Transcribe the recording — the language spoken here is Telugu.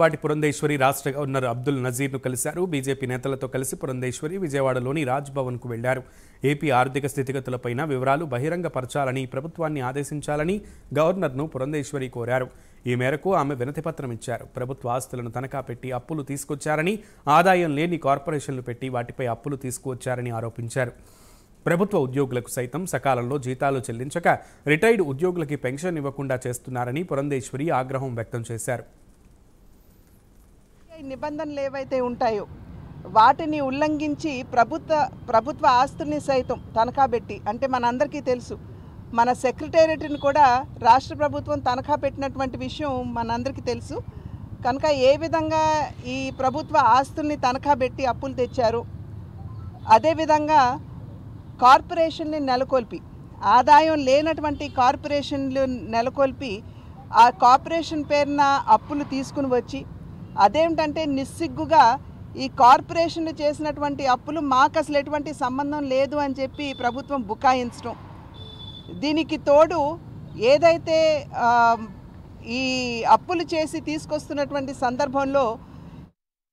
వాటి పురంధేశ్వరి రాష్ట్ర గవర్నర్ అబ్దుల్ నజీర్ను కలిశారు. బీజేపీ నేతలతో కలిసి పురంధేశ్వరి విజయవాడలోని రాజ్ భవన్కు వెళ్లారు. ఏపీ ఆర్థిక స్థితిగతులపైన వివరాలు బహిరంగపరచాలని ప్రభుత్వాన్ని ఆదేశించాలని గవర్నర్ను పురంధేశ్వరి కోరారు. ఈ మేరకు ఆమె వినతిపత్రం ఇచ్చారు. ప్రభుత్వ ఆస్తులను తనఖా పెట్టి అప్పులు తీసుకొచ్చారని, ఆదాయం లేని కార్పొరేషన్లు పెట్టి వాటిపై అప్పులు తీసుకువచ్చారని ఆరోపించారు. ప్రభుత్వ ఉద్యోగులకు సైతం సకాలంలో జీతాలు చెల్లించక రిటైర్డ్ ఉద్యోగులకి పెన్షన్ ఇవ్వకుండా చేస్తున్నారని పురంధేశ్వరి ఆగ్రహం వ్యక్తం చేశారు. నిబంధనలు ఏవైతే ఉంటాయో వాటిని ఉల్లంఘించి ప్రభుత్వ ఆస్తుల్ని సైతం తనఖా పెట్టి, అంటే మనందరికీ తెలుసు, మన సెక్రటేరియట్ని కూడా రాష్ట్ర ప్రభుత్వం తనఖా పెట్టినటువంటి విషయం మనందరికీ తెలుసు. కనుక ఏ విధంగా ఈ ప్రభుత్వ ఆస్తుల్ని తనఖా పెట్టి అప్పులు తెచ్చారు, అదేవిధంగా కార్పొరేషన్ని నెలకొల్పి, ఆదాయం లేనటువంటి కార్పొరేషన్లు నెలకొల్పి ఆ కార్పొరేషన్ పేరున అప్పులు తీసుకుని వచ్చి, అదేమిటంటే నిస్సిగ్గుగా ఈ కార్పొరేషన్లు చేసినటువంటి అప్పులు మాకు అసలు ఎటువంటి సంబంధం లేదు అని చెప్పి ప్రభుత్వం బుకాయించడం. దీనికి తోడు ఏదైతే ఈ అప్పులు చేసి తీసుకొస్తున్నటువంటి సందర్భంలో